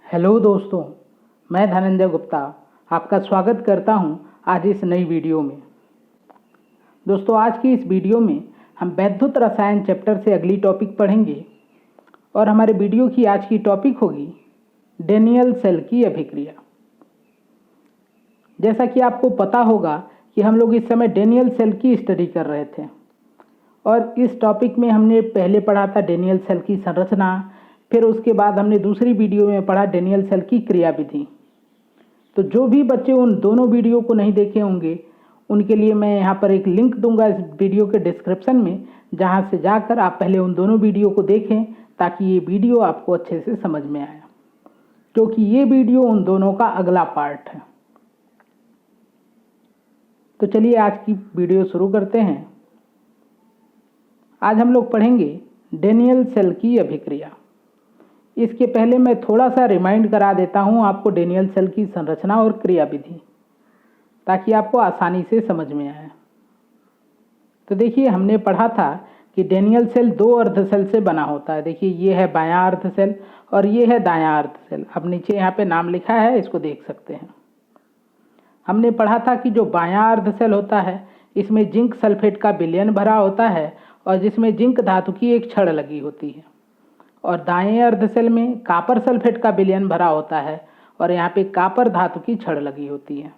Hello दोस्तों, मैं धनंजय गुप्ता आपका स्वागत करता हूं आज इस नई वीडियो में। दोस्तों, आज की इस वीडियो में हम वैद्युत रसायन चैप्टर से अगली टॉपिक पढ़ेंगे और हमारे वीडियो की आज की टॉपिक होगी डेनियल सेल की अभिक्रिया। जैसा कि आपको पता होगा कि हम लोग इस समय डेनियल सेल की स्टडी कर रहे थे और इस टॉपिक में हमने पहले पढ़ा था डेनियल सेल की संरचना, फिर उसके बाद हमने दूसरी वीडियो में पढ़ा डेनियल सेल की क्रियाविधि। तो जो भी बच्चे उन दोनों वीडियो को नहीं देखे होंगे उनके लिए मैं यहाँ पर एक लिंक दूंगा इस वीडियो के डिस्क्रिप्शन में, जहाँ से जाकर आप पहले उन दोनों वीडियो को देखें ताकि ये वीडियो आपको अच्छे से समझ में आए, क्योंकि ये वीडियो उन दोनों का अगला पार्ट है। तो चलिए आज की वीडियो शुरू करते हैं। आज हम लोग पढ़ेंगे डेनियल सेल की अभिक्रिया। इसके पहले मैं थोड़ा सा रिमाइंड करा देता हूं आपको डेनियल सेल की संरचना और क्रियाविधि, ताकि आपको आसानी से समझ में आए। तो देखिए, हमने पढ़ा था कि डेनियल सेल दो अर्ध सेल से बना होता है। देखिए, ये है बायां अर्ध सेल और ये है दायां अर्ध सेल। अब नीचे यहाँ पे नाम लिखा है, इसको देख सकते हैं। हमने पढ़ा था कि जो बायां अर्ध सेल होता है इसमें जिंक सल्फेट का विलयन भरा होता है और जिसमें जिंक धातु की एक छड़ लगी होती है, और दाएं अर्ध सेल में कॉपर सल्फेट का विलयन भरा होता है और यहाँ पे कॉपर धातु की छड़ लगी होती है।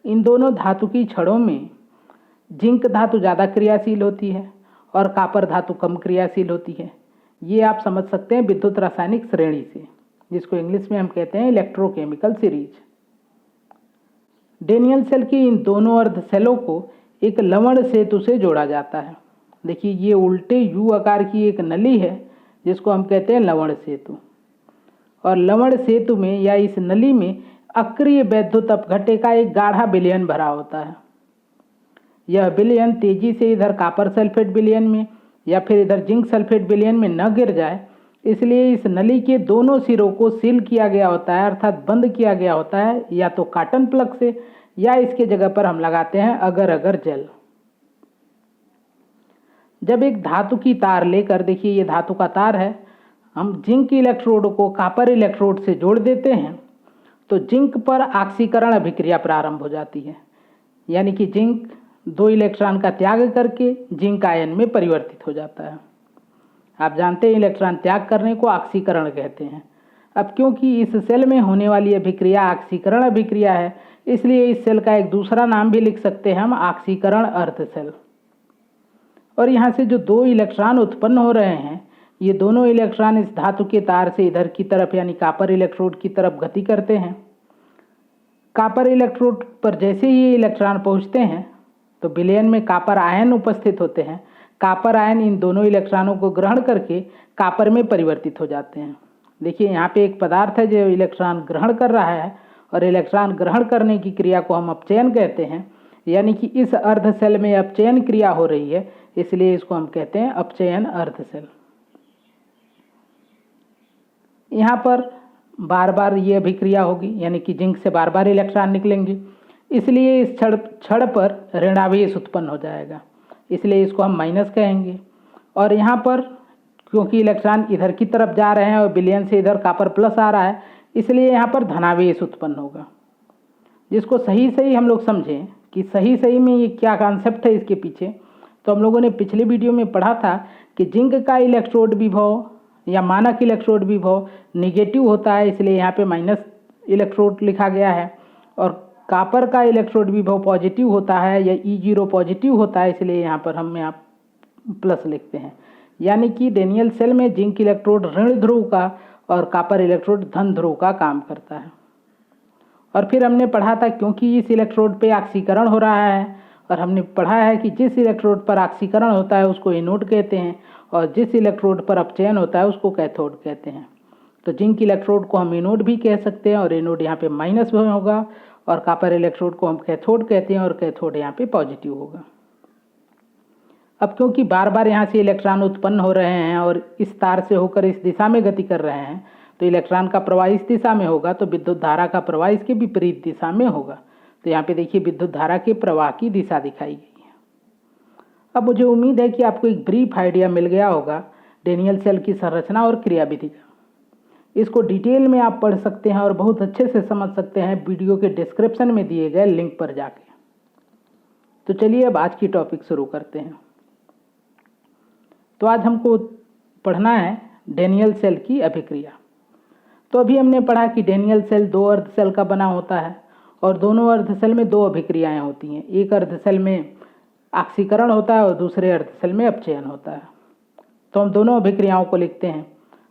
इन दोनों धातु की छड़ों में जिंक धातु ज़्यादा क्रियाशील होती है और कॉपर धातु कम क्रियाशील होती है। ये आप समझ सकते हैं विद्युत रासायनिक श्रेणी से, जिसको इंग्लिश में हम कहते हैं इलेक्ट्रोकेमिकल सीरीज। डेनियल सेल की इन दोनों अर्ध सेलों को एक लवण सेतु से जोड़ा जाता है। देखिए, ये उल्टे यू आकार की एक नली है जिसको हम कहते हैं लवण सेतु, और लवण सेतु में या इस नली में अक्रिय वैद्युत अपघट्य का एक गाढ़ा विलयन भरा होता है। यह विलयन तेजी से इधर कॉपर सल्फेट विलयन में या फिर इधर जिंक सल्फेट विलयन में न गिर जाए, इसलिए इस नली के दोनों सिरों को सील किया गया होता है, अर्थात बंद किया गया होता है, या तो कॉटन प्लग से या इसके जगह पर हम लगाते हैं अगर अगर जेल। जब एक धातु की तार लेकर, देखिए ये धातु का तार है, हम जिंक इलेक्ट्रोड को कॉपर इलेक्ट्रोड से जोड़ देते हैं तो जिंक पर ऑक्सीकरण अभिक्रिया प्रारंभ हो जाती है। यानी कि जिंक 2 इलेक्ट्रॉन का त्याग करके जिंक आयन में परिवर्तित हो जाता है। आप जानते हैं इलेक्ट्रॉन त्याग करने को ऑक्सीकरण कहते हैं। अब क्योंकि इस सेल में होने वाली अभिक्रिया ऑक्सीकरण अभिक्रिया है, इसलिए इस सेल का एक दूसरा नाम भी लिख सकते हैं हम, ऑक्सीकरण अर्ध सेल। और यहाँ से जो 2 इलेक्ट्रॉन उत्पन्न हो रहे हैं, ये दोनों इलेक्ट्रॉन इस धातु के तार से इधर की तरफ यानी कॉपर इलेक्ट्रोड की तरफ गति करते हैं। कॉपर इलेक्ट्रोड पर जैसे ही ये इलेक्ट्रॉन पहुँचते हैं तो विलयन में कॉपर आयन उपस्थित होते हैं। कॉपर आयन इन दोनों इलेक्ट्रॉनों को ग्रहण करके कॉपर में परिवर्तित हो जाते हैं। देखिए, यहाँ पे एक पदार्थ है जो इलेक्ट्रॉन ग्रहण कर रहा है, और इलेक्ट्रॉन ग्रहण करने की क्रिया को हम अपचयन कहते हैं। यानी कि इस अर्ध सेल में अपचयन क्रिया हो रही है, इसलिए इसको हम कहते हैं अपचयन अर्ध सेल। यहाँ पर बार बार ये अभिक्रिया होगी, यानी कि जिंक से बार बार इलेक्ट्रॉन निकलेंगे, इसलिए इस छड़ पर ऋणावेश उत्पन्न हो जाएगा, इसलिए इसको हम माइनस कहेंगे। और यहाँ पर क्योंकि इलेक्ट्रॉन इधर की तरफ जा रहे हैं और विलयन से इधर कॉपर प्लस आ रहा है, इसलिए यहाँ पर धनावेश उत्पन्न होगा। जिसको सही सही हम लोग समझें कि सही सही में ये क्या कॉन्सेप्ट है इसके पीछे, तो हम लोगों ने पिछले वीडियो में पढ़ा था कि जिंक का इलेक्ट्रोड विभव या मानक इलेक्ट्रोड विभव निगेटिव होता है, इसलिए यहाँ पे माइनस इलेक्ट्रोड लिखा गया है, और कॉपर का इलेक्ट्रोड विभव पॉजिटिव होता है या E0 पॉजिटिव होता है, इसलिए यहाँ पर हम यहाँ प्लस लिखते हैं। यानी कि डेनियल सेल में जिंक इलेक्ट्रोड ऋण ध्रुव का और कॉपर इलेक्ट्रोड धन ध्रुव का काम करता है। और फिर हमने पढ़ा था क्योंकि इस इलेक्ट्रोड पे ऑक्सीकरण हो रहा है, और हमने पढ़ा है कि जिस इलेक्ट्रोड पर ऑक्सीकरण होता है उसको एनोड कहते हैं, और जिस इलेक्ट्रोड पर अपचयन होता है उसको कैथोड कहते हैं। तो जिंक इलेक्ट्रोड को हम एनोड भी कह सकते हैं, और एनोड यहाँ पे माइनस में होगा, और कॉपर इलेक्ट्रोड को हम कैथोड कहते हैं, और कैथोड यहाँ पे पॉजिटिव होगा। अब क्योंकि बार बार यहाँ से इलेक्ट्रॉन उत्पन्न हो रहे हैं और इस तार से होकर इस दिशा में गति कर रहे हैं, तो इलेक्ट्रॉन का प्रवाह इस दिशा में होगा, तो विद्युत धारा का प्रवाह इसके विपरीत दिशा में होगा। तो यहाँ पे देखिए विद्युत धारा के प्रवाह की दिशा दिखाई गई है। अब मुझे उम्मीद है कि आपको एक ब्रीफ आइडिया मिल गया होगा डेनियल सेल की संरचना और क्रियाविधि का। इसको डिटेल में आप पढ़ सकते हैं और बहुत अच्छे से समझ सकते हैं वीडियो के डिस्क्रिप्शन में दिए गए लिंक पर जाके। तो चलिए अब आज की टॉपिक शुरू करते हैं। तो आज हमको पढ़ना है डेनियल सेल की अभिक्रिया। तो अभी हमने पढ़ा कि डेनियल सेल 2 अर्ध सेल का बना होता है और दोनों अर्ध सेल में 2 अभिक्रियाएं होती हैं। एक अर्ध सेल में ऑक्सीकरण होता है और दूसरे अर्ध सेल में अपचयन होता है। तो हम दोनों अभिक्रियाओं को लिखते हैं।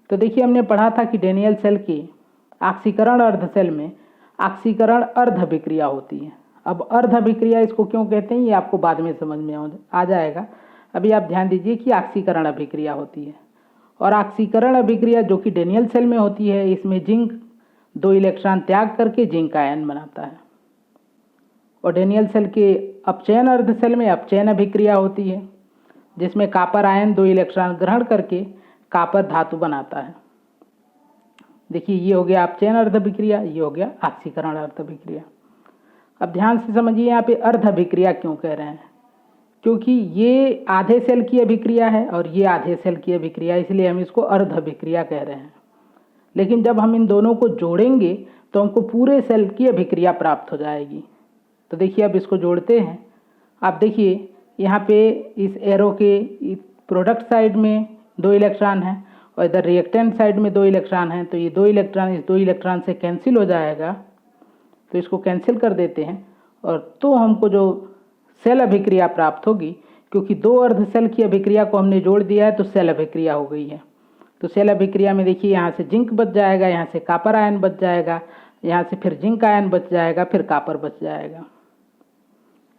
तो देखिए हमने पढ़ा था कि डेनियल सेल की ऑक्सीकरण अर्ध सेल में ऑक्सीकरण अर्ध अभिक्रिया होती है। अब अर्ध अभिक्रिया इसको क्यों कहते हैं ये आपको बाद में समझ में आ जाएगा। अभी आप ध्यान दीजिए कि ऑक्सीकरण अभिक्रिया होती है और ऑक्सीकरण अभिक्रिया जो कि डेनियल सेल में होती है, इसमें जिंक 2 इलेक्ट्रॉन त्याग करके जिंक आयन बनाता है। और डेनियल सेल के अपचयन अर्ध सेल में अपचयन अभिक्रिया होती है जिसमें कॉपर आयन 2 इलेक्ट्रॉन ग्रहण करके कॉपर धातु बनाता है। देखिए ये हो गया अपचयन अर्ध अभिक्रिया, ये हो गया ऑक्सीकरण अर्ध अभिक्रिया। अब ध्यान से समझिए यहाँ पे अर्ध अभिक्रिया क्यों कह रहे हैं, क्योंकि ये आधे सेल की अभिक्रिया है और ये आधे सेल की अभिक्रिया, इसलिए हम इसको अर्ध अभिक्रिया कह रहे हैं। लेकिन जब हम इन दोनों को जोड़ेंगे तो हमको पूरे सेल की अभिक्रिया प्राप्त हो जाएगी। तो देखिए अब इसको जोड़ते हैं। आप देखिए यहाँ पे इस एरो के प्रोडक्ट साइड में 2 इलेक्ट्रॉन हैं और इधर रिएक्टेंट साइड में 2 इलेक्ट्रॉन हैं। तो ये 2 इलेक्ट्रॉन इस 2 इलेक्ट्रॉन से कैंसिल हो जाएगा, तो इसको कैंसिल कर देते हैं और तो हमको जो सेल अभिक्रिया प्राप्त होगी, क्योंकि 2 अर्ध सेल की अभिक्रिया को हमने जोड़ दिया है तो सेल अभिक्रिया हो गई है। तो सेल अभिक्रिया में देखिए यहाँ से जिंक बच जाएगा, यहाँ से कॉपर आयन बच जाएगा, यहाँ से फिर जिंक आयन बच जाएगा, फिर कॉपर बच जाएगा।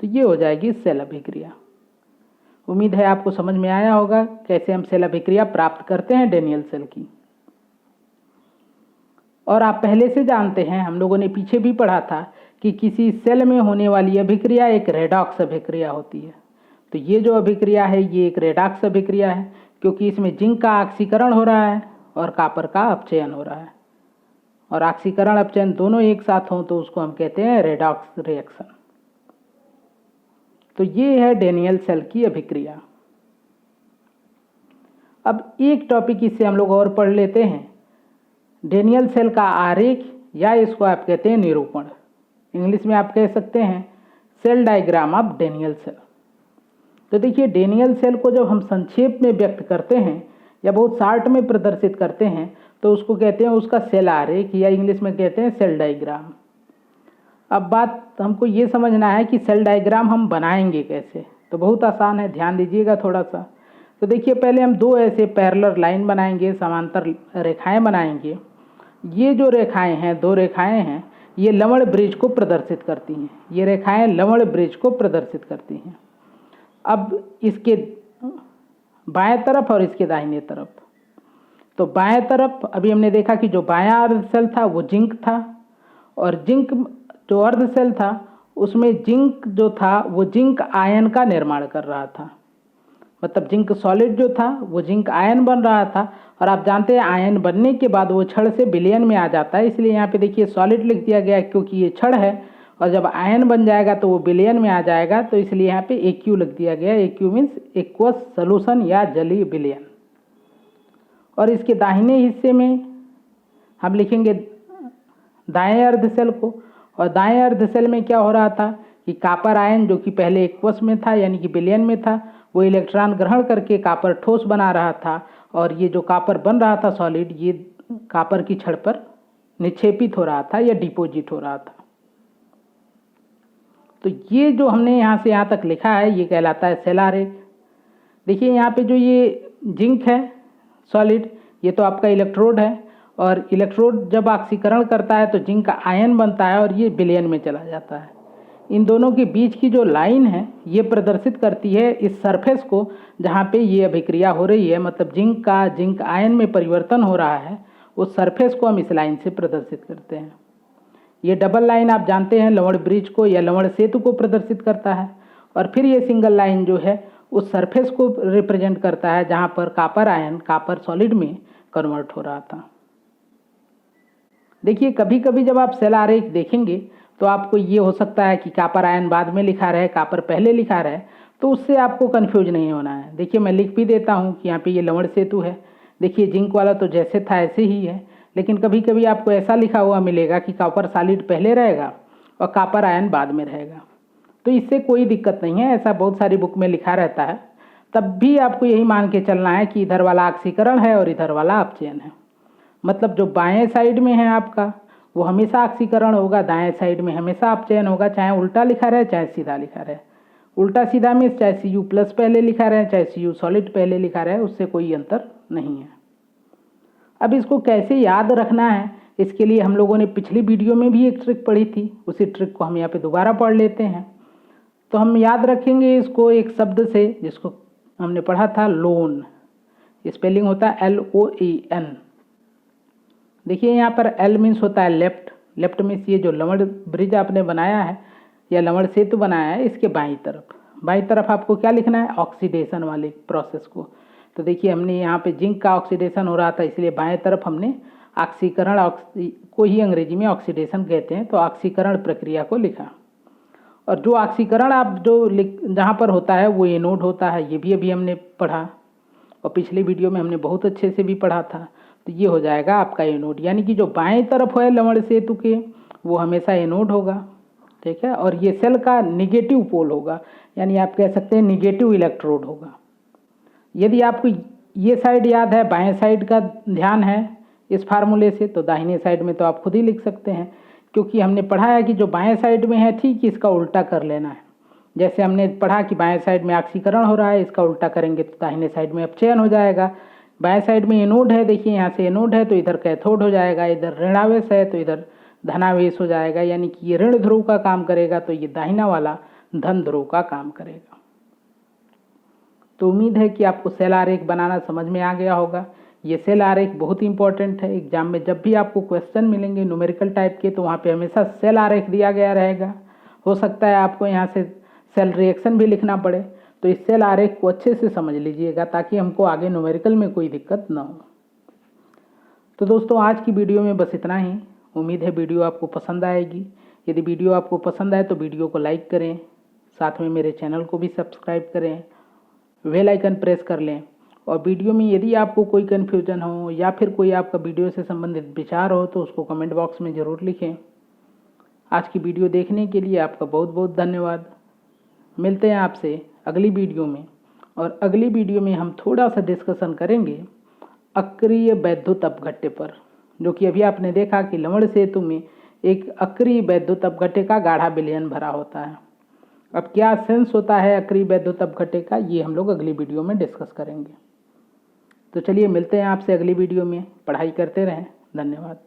तो ये हो जाएगी सेल अभिक्रिया। उम्मीद है आपको समझ में आया होगा कैसे हम सेल अभिक्रिया प्राप्त करते हैं डेनियल सेल की। और आप पहले से जानते हैं, हम लोगों ने पीछे भी पढ़ा था कि किसी सेल में होने वाली अभिक्रिया एक रेडॉक्स अभिक्रिया होती है। तो ये जो अभिक्रिया है ये एक रेडॉक्स अभिक्रिया है, क्योंकि इसमें जिंक का ऑक्सीकरण हो रहा है और कॉपर का अपचयन हो रहा है। और ऑक्सीकरण अपचयन दोनों एक साथ हों तो उसको हम कहते हैं रेडॉक्स रिएक्शन। तो ये है डेनियल सेल की अभिक्रिया। अब एक टॉपिक इससे हम लोग और पढ़ लेते हैं, डेनियल सेल का आरेख, या इसको आप कहते हैं निरूपण। इंग्लिश में आप कह सकते हैं cell diagram of Daniell cell. तो देखिए डेनियल सेल को जब हम संक्षेप में व्यक्त करते हैं या बहुत शार्ट में प्रदर्शित करते हैं तो उसको कहते हैं उसका सेल आरेख, या इंग्लिश में कहते हैं सेल डायग्राम। अब बात हमको ये समझना है कि सेल डायग्राम हम बनाएंगे कैसे। तो बहुत आसान है, ध्यान दीजिएगा थोड़ा सा। तो देखिए पहले हम 2 ऐसे पैरेलल लाइन बनाएंगे, समांतर रेखाएं बनाएंगे। ये जो रेखाएं हैं, 2 रेखाएं हैं, ये लवण ब्रिज को प्रदर्शित करती हैं। ये रेखाएं लवण ब्रिज को प्रदर्शित करती हैं। अब इसके बाएं तरफ और इसके दाहिने तरफ, तो बाएं तरफ अभी हमने देखा कि जो बायां अर्ध सेल था वो जिंक था, और जिंक जो अर्ध सेल था उसमें जिंक जो था वो जिंक आयन का निर्माण कर रहा था। मतलब जिंक सॉलिड जो था वो जिंक आयन बन रहा था। और आप जानते हैं आयन बनने के बाद वो क्षण से विलयन में आ जाता है, इसलिए यहाँ पे देखिए सॉलिड लिख दिया गया क्योंकि ये क्षण है, और जब आयन बन जाएगा तो वो विलयन में आ जाएगा, तो इसलिए यहाँ पे AQ लिख दिया गया। AQ मीन्स एक्वस सोल्यूशन या जलीय विलयन। और इसके दाहिने हिस्से में हम लिखेंगे दाएं अर्ध सेल को, और दाएं अर्ध सेल में क्या हो रहा था कि कॉपर आयन जो कि पहले एक्वस में था यानी कि विलयन में था, वो इलेक्ट्रॉन ग्रहण करके कॉपर ठोस बना रहा था, और ये जो कॉपर बन रहा था सॉलिड, ये कॉपर की छड़ पर निक्षेपित हो रहा था या डिपोजिट हो रहा था। तो ये जो हमने यहाँ से यहाँ तक लिखा है ये कहलाता है सेल आरेख। देखिए यहाँ पे जो ये जिंक है सॉलिड, ये तो आपका इलेक्ट्रोड है, और इलेक्ट्रोड जब ऑक्सीकरण करता है तो जिंक का आयन बनता है और ये विलयन में चला जाता है। इन दोनों के बीच की जो लाइन है ये प्रदर्शित करती है इस सरफेस को जहाँ पे ये अभिक्रिया हो रही है, मतलब जिंक का जिंक आयन में परिवर्तन हो रहा है, उस सरफेस को हम इस लाइन से प्रदर्शित करते हैं। ये डबल लाइन आप जानते हैं लवण ब्रिज को या लवण सेतु को प्रदर्शित करता है, और फिर ये सिंगल लाइन जो है उस सरफेस को रिप्रेजेंट करता है जहाँ पर कॉपर आयन कॉपर सॉलिड में कन्वर्ट हो रहा था। देखिए कभी कभी जब आप सेल आरेख देखेंगे तो आपको ये हो सकता है कि कॉपर आयन बाद में लिखा रहे, कॉपर पहले लिखा रहे, तो उससे आपको कंफ्यूज नहीं होना है। देखिए मैं लिख भी देता हूँ कि यहाँ पे ये लवण सेतु है। देखिए जिंक वाला तो जैसे था ऐसे ही है, लेकिन कभी कभी आपको ऐसा लिखा हुआ मिलेगा कि कॉपर सॉलिड पहले रहेगा और कॉपर आयन बाद में रहेगा, तो इससे कोई दिक्कत नहीं है, ऐसा बहुत सारी बुक में लिखा रहता है। तब भी आपको यही मान के चलना है कि इधर वाला ऑक्सीकरण है और इधर वाला अपचयन है। मतलब जो बाएं साइड में है आपका वो हमेशा ऑक्सीकरण होगा, दाएं साइड में हमेशा अपचयन होगा, चाहे उल्टा लिखा रहे चाहे सीधा लिखा रहे। उल्टा सीधा में चाहे Cu प्लस पहले लिखा रहे चाहे Cu सॉलिड पहले लिखा रहे, उससे कोई अंतर नहीं है। अब इसको कैसे याद रखना है, इसके लिए हम लोगों ने पिछली वीडियो में भी एक ट्रिक पढ़ी थी, उसी ट्रिक को हम यहाँ पे दोबारा पढ़ लेते हैं। तो हम याद रखेंगे इसको एक शब्द से जिसको हमने पढ़ा था लोन, स्पेलिंग होता है LOEN। देखिए यहाँ पर L मीन्स होता है लेफ्ट, लेफ्ट मीन्स ये जो लवण ब्रिज आपने बनाया है या लवण सेतु बनाया है इसके बाईं तरफ आपको क्या लिखना है, ऑक्सीडेशन वाले प्रोसेस को। तो देखिए हमने यहाँ पे जिंक का ऑक्सीडेशन हो रहा था, इसलिए बाएं तरफ हमने ऑक्सीकरण को ही अंग्रेजी में ऑक्सीडेशन कहते हैं, तो ऑक्सीकरण प्रक्रिया को लिखा। और जो ऑक्सीकरण आप जो जहाँ पर होता है वो एनोड होता है, ये भी अभी हमने पढ़ा और पिछले वीडियो में हमने बहुत अच्छे से भी पढ़ा था। तो ये हो जाएगा आपका एनोड, यानी कि जो बाएं तरफ है लवण सेतु के वो हमेशा एनोड होगा, ठीक है। और ये सेल का निगेटिव पोल होगा, यानी आप कह सकते हैं निगेटिव इलेक्ट्रोड होगा। यदि आपको ये साइड याद है, बाएं साइड का ध्यान है इस फार्मूले से, तो दाहिने साइड में तो आप खुद ही लिख सकते हैं, क्योंकि हमने पढ़ा है कि जो बाएं साइड में है ठीक इसका उल्टा कर लेना है। जैसे हमने पढ़ा कि बाएं साइड में ऑक्सीकरण हो रहा है, इसका उल्टा करेंगे तो दाहिने साइड में अपचयन हो जाएगा। बाएं साइड में एनोड है, देखिए यहाँ से एनोड है तो इधर कैथोड हो जाएगा, इधर ऋणावेश है तो इधर धनावेश हो जाएगा, यानी कि ये ऋण ध्रुव का काम करेगा तो ये दाहिना वाला धन ध्रुव का काम करेगा। तो उम्मीद है कि आपको सेल आरेख बनाना समझ में आ गया होगा। ये सेल आरेख बहुत इंपॉर्टेंट है, एग्जाम में जब भी आपको क्वेश्चन मिलेंगे न्यूमेरिकल टाइप के तो वहाँ पे हमेशा सेल आरेख दिया गया रहेगा। हो सकता है आपको यहाँ से सेल रिएक्शन भी लिखना पड़े, तो इस सेल आरेख को अच्छे से समझ लीजिएगा ताकि हमको आगे न्यूमेरिकल में कोई दिक्कत ना हो। तो दोस्तों आज की वीडियो में बस इतना ही। उम्मीद है वीडियो आपको पसंद आएगी। यदि वीडियो आपको पसंद आए तो वीडियो को लाइक करें, साथ में मेरे चैनल को भी सब्सक्राइब करें, बेल आइकन प्रेस कर लें। और वीडियो में यदि आपको कोई कन्फ्यूजन हो या फिर कोई आपका वीडियो से संबंधित विचार हो तो उसको कमेंट बॉक्स में ज़रूर लिखें। आज की वीडियो देखने के लिए आपका बहुत बहुत धन्यवाद। मिलते हैं आपसे अगली वीडियो में, और अगली वीडियो में हम थोड़ा सा डिस्कशन करेंगे अक्रिय वैद्युत अपघट्य पर, जो कि अभी आपने देखा कि लवण सेतु में एक अक्रिय वैद्युत अपघट्य का गाढ़ा विलयन भरा होता है। अब क्या सेंस होता है अक्रिय वैद्युत अपघट्य का, ये हम लोग अगली वीडियो में डिस्कस करेंगे। तो चलिए मिलते हैं आपसे अगली वीडियो में। पढ़ाई करते रहें। धन्यवाद।